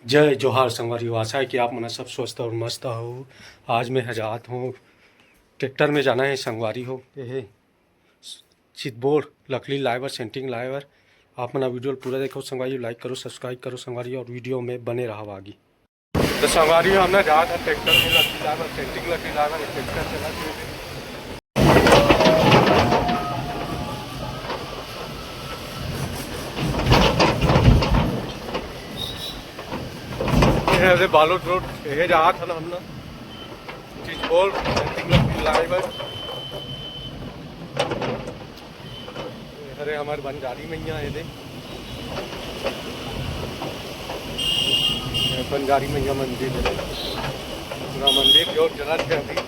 जय जोहार संगवारी। आशा है कि आप मना सब स्वस्थ और मस्त हो। आज मैं हजात हूँ, ट्रैक्टर में जाना है संगवारी हो। ये चितबोर्ड लकड़ी लाइवर सेंटिंग लाइवर। आप मना वीडियो पूरा देखो संगवारी, लाइक करो सब्सक्राइब करो संगवारी और वीडियो में बने रहो आगे। तो संगवारी हमने जहाँ था ट्रैक्टर में लकड़ी लाइवर सेंटिंग लकड़ी लाइवर ट्रैक्टर चला है बालोद रोड ये जहाँ था ना हमने चितबोर्ड सेंटिंग लकड़ी लाइवर। अरे हमारे बंजारी मैया है दे बंजारी मैया मंदिर है, पूरा मंदिर जो चला थे अभी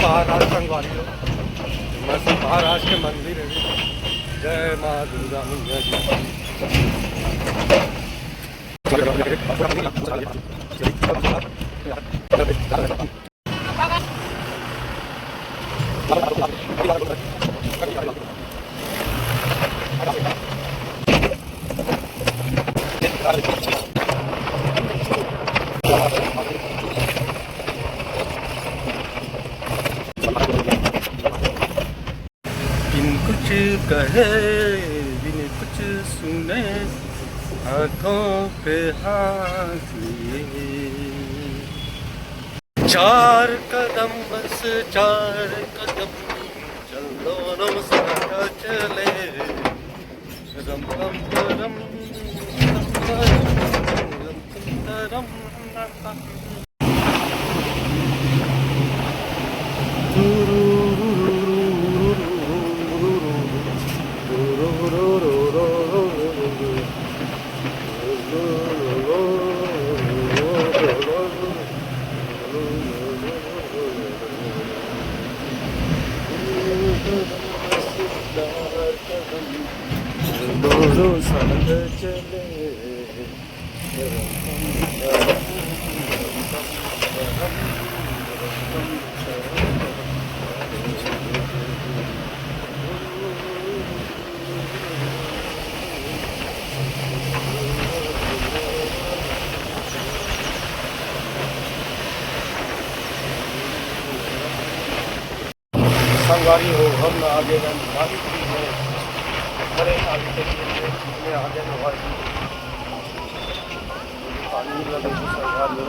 महाराज संगवारी हो। महाराज के मंदिर है। जय माँ दुर्गा मैया बिन कुछ कहे बिन कुछ सुने हाथों पे हाथ लिए, चार कदम बस चार कदम चल दोनों साथ चले, रम रम रम रम रम दोनों साथ चले। संगवारी हो हम आगे बड़े आगे में आगे पानी लगे संगवारी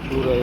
पूरा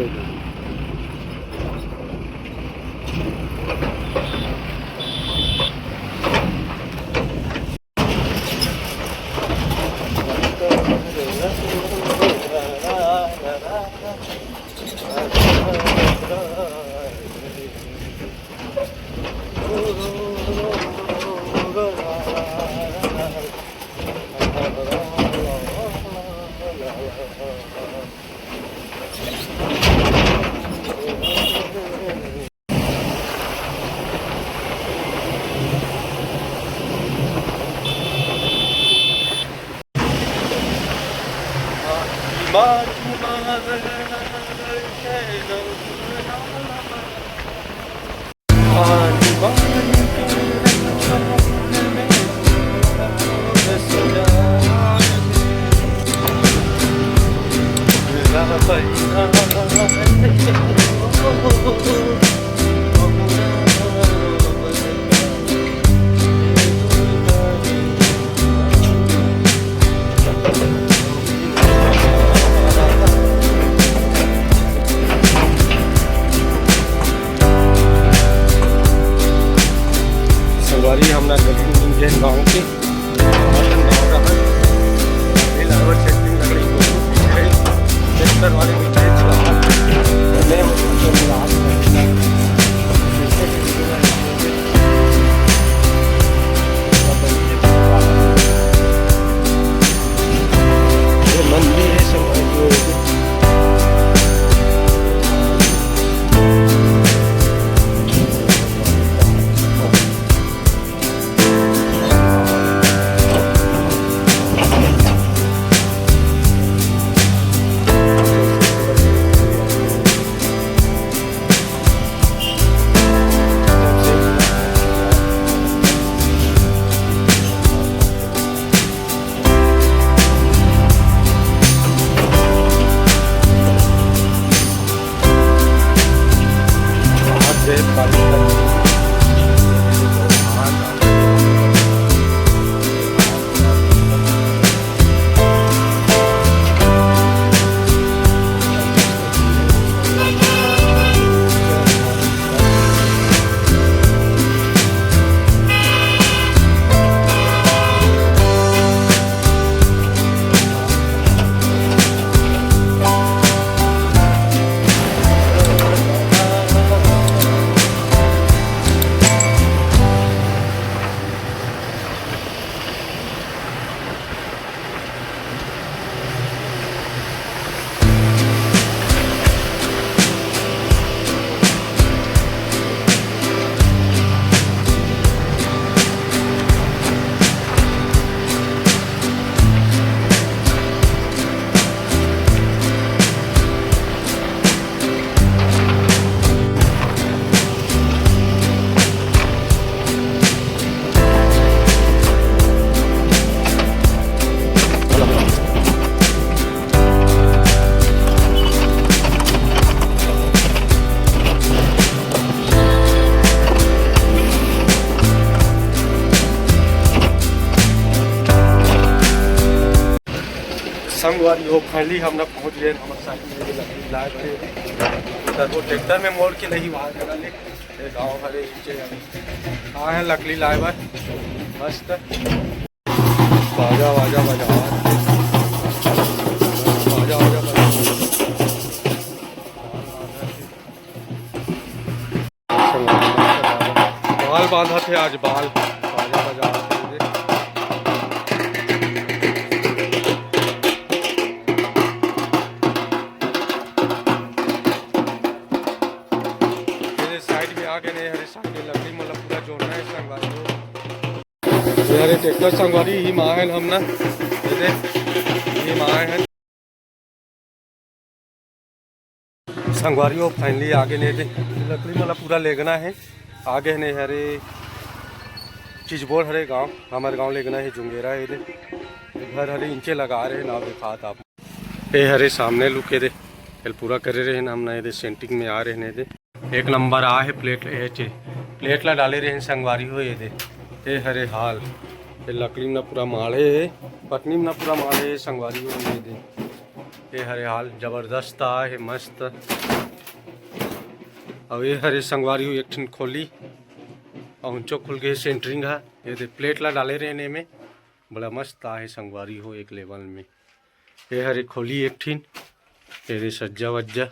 संगवारी हमने गाँव के ट्रैक्टर वाले संगवारी हो फाइनली हम लोग पहुँच गए हमारे साइड में ये लकड़ी लाए बड़े उधर वो ट्रैक्टर में मोड़ के नहीं वहाँ जगह ले ये गाँव हरे नीचे हाँ है लकड़ी लाए बार मस्त बाजा वाजा बजा बाजा वाजा बाल बांधा थे आज बाल बाजा बजा साइड में आके नहीं हरे साइड में लकड़ी मतलब पूरा जोड़ना है संगवारी हो यार ट्रैक्टर संगवारी ही माँ है हम ना ये माँ है संगवारी हो फाइनली आगे नहीं दे लकड़ी मतलब पूरा लेगना है आगे नहीं हरे चिजबोर हरे गांव हमारे गांव लेगना है जुंगेरा है दे घर हरे इंचे लगा रहे नाव दिखात आप ये हरे सामने लुके दे पूरा करे रहे नाम ना दे सेंटिंग में आ रहे दे एक नंबर आ है प्लेट ला डाले रहे संगवारी हो ये हरे हाल ये लकड़ी में पूरा माड़े है पटनी में पूरा माड़े है संगवारी हो ये दे ये हरे हाल जबरदस्त आ है मस्त और ये हरे संगवारी हो एक ठन खोली और ऊंचो खुल के सेंटरिंग है ये दे प्लेट ला डाले रहने में बड़ा मस्त आ है संगवारी हो एक लेवल में ये हरे खोली एक ठिन ये दे सज्जा वज्जा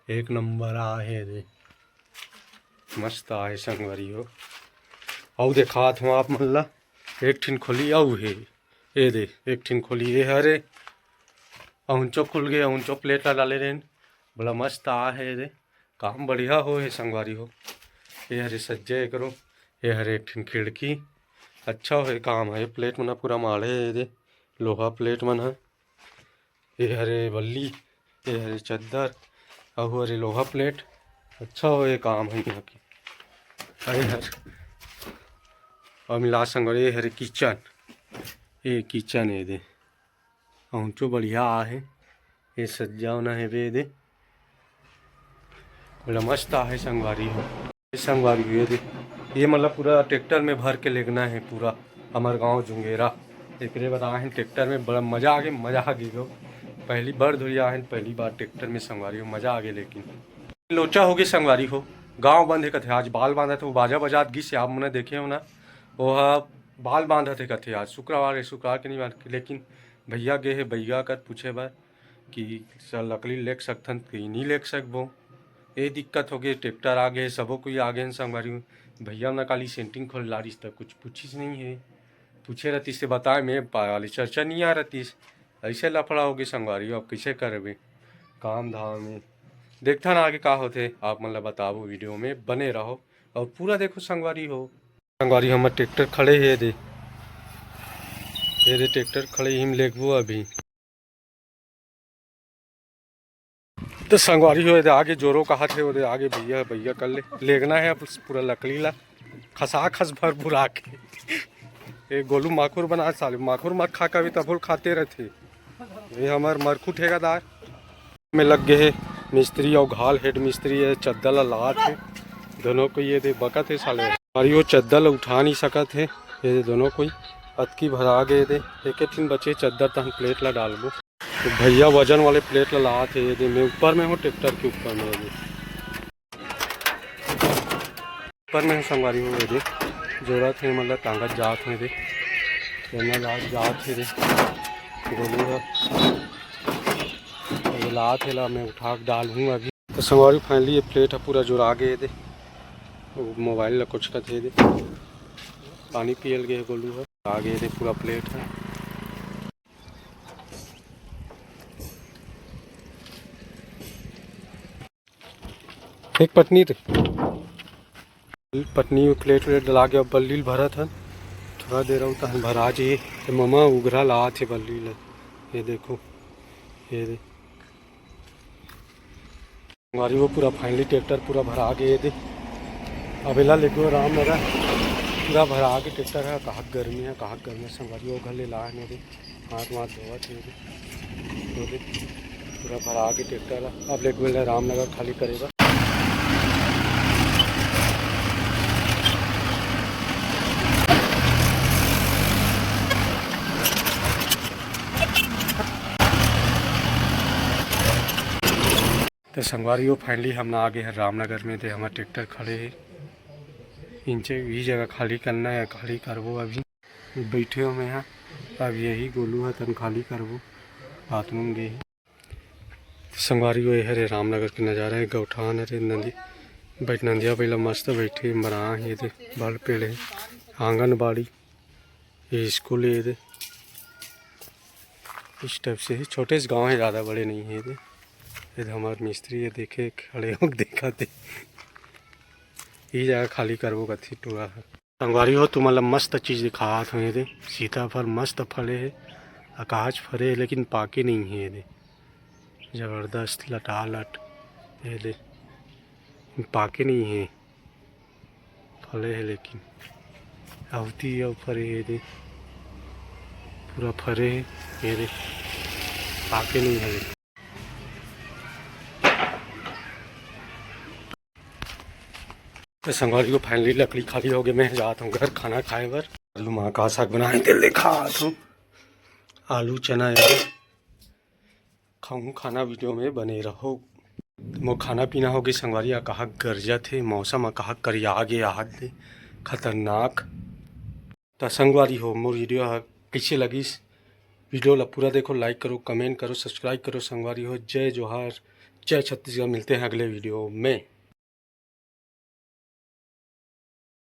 एक नंबर आ है दे मस्त आ है संगवारी हो और देखात हूँ आप मल्ला एक ठिन खोली औ है ये दे एक ठिन खोली ये हरे ऊंचो खुल गए ऊंचो प्लेट ला डाले रहे बड़ा मस्त आ है दे काम बढ़िया हो है संगवारी हो ये हरे सज्जे करो ये हरे एक ठिन खिड़की अच्छा हो काम है प्लेट मना पूरा माड़े है दे लोहा प्लेट मन है ये हरे बल्ली ये हरे चद्दर और हरे लोहा प्लेट अच्छा हो ये काम है यहाँ की अरे हर और मिला संगवारी ये हरे किचन ये दे ऊँचो बढ़िया आ है ये सज्जा ना है वे दे बड़ा मस्त आ है संगवारी हो ये संगवारी हो ये दे ये मतलब पूरा ट्रैक्टर में भर के लेगना है पूरा हमारे गांव जुंगेरा एक बताए हैं ट्रैक्टर में बड़ा मज़ा आ गई गो पहली बार धुरिया है पहली बार ट्रैक्टर में संगवारी हो मज़ा आ गई लेकिन लोचा हो गई संगवारी हो गांव बंद है कथे आज बाल बांधा थे वो बाजा बजात गिस आप मैंने देखे हो ना वो बाल बांधा थे कथे आज शुक्रवार के नहीं बार लेकिन भैया गए है भैया कर पूछे बार कि सर लकड़ी ले सकथन कि नहीं ले सकबो ये दिक्कत हो गई ट्रैक्टर आ गए सबो कोई आ गए संगवारी भैया ना काली सेंटिंग खोल ला रही तब कुछ पूछीस नहीं है पूछे रहती से बताए मैं वाली चर्चा नहीं आ रही ऐसे लफड़ा हो गई संगवारी अब कैसे करबे काम धाम में देखता ना आगे का होते आप मतलब बताओ वीडियो में बने रहो और पूरा देखो संगवारी हो संगवारी हमारे ट्रैक्टर खड़े है दे ये ट्रैक्टर खड़े हिम लेगबो अभी तो संगवारी हो आगे जोरो कहा थे वो आगे भैया भैया कर लेगना है अब पूरा लकड़ी ला खस भर बुरा के ये गोलू माखुर बना साले माखुर मत खा कर भी तब खाते रहते ये हमारे मरखू ठेकेदार में लग गए है मिस्त्री और घाल हेड मिस्त्री है चद्दल लाट है दोनों को ये दे बकत है साले और वो चद्दल उठा नहीं सकत है ये दोनों कोई अतकी भरा गए दे एक दिन बचे चद्दर तहन प्लेट ला डालबो तो भैया वजन वाले प्लेट ला थे ये दे मैं ऊपर में हूँ ट्रैक्टर के ऊपर में ये ऊपर में संगवारी हो ये दे जोड़ा थे मतलब तांगत जात है दे जात है दे गोलू ला थे ला मैं उठा के डालूँ अभी तो संगवारी फाइनली ये प्लेट है पूरा जोड़ा गए दे मोबाइल ला कुछ का थे दे पानी पियल गए गोलू है आगे दे पूरा प्लेट है एक पत्नी प्लेट डला के अब बल्ली भरा था थोड़ा देर तहन भरा जी तो ममा उगरा ला थे बल्ली ला ये देखो ये दे हमारी वो पूरा फाइनली ट्रैक्टर पूरा भरा गए थे अबेला लेके रामनगर पूरा भरा के ट्रैक्टर है कहा गर्मी संगवारी वो घर ले ला मेरे हाथ धोवा थे पूरा भरा के ट्रैक्टर है अब लेके रामनगर खाली करेगा तो संगवारी हो फाइनली हम ना आगे हैं रामनगर में। थे हमारे ट्रैक्टर खड़े है इनसे ये जगह खाली करना है, खाली करवो अभी बैठे हो मैं यहाँ। अब यही गोलू है तन खाली करवो बाथरूम गए। संगवारी हो हरे रामनगर के नज़ारा है, गौठान है नदी बैठ नंदिया पहला मस्त बैठे मरा ये थे बड़ पेड़ है, आंगनबाड़ी ये स्कूल है ये इस टाइप से है। छोटे से गांव है, ज़्यादा बड़े नहीं है ये हमारे मिस्त्री है देखे खड़े हो देखा थे ये जगह खाली करवो कथी टूरा है। संगवारी हो तुम मतलब मस्त चीज़ दिखा था ये सीताफल मस्त फले है, आकाश फरे है लेकिन पाके नहीं है ये ज़बरदस्त लटालट ये पाके नहीं है फले है लेकिन आवती और फरे है पूरा फरे है ये पाके नहीं है। तो संगवारी को फाइनली लकड़ी खाली हो गई। मैं जाता हूँ घर खाना खाए बर। आलू माँ का साग बनाए दिल देखा हूँ आलू चना है खाऊँ खाना वीडियो में बने रहो। मो खाना पीना हो गई संगवारी कहा गर्जा थे मौसम कहा करिया आगे आहत दे खतरनाक। तो संगवारी हो मोर वीडियो कैसे लगी वीडियो ला पूरा देखो, लाइक करो कमेंट करो सब्सक्राइब करो। संगवारी हो जय जोहार जय छत्तीसगढ़। मिलते हैं अगले वीडियो में।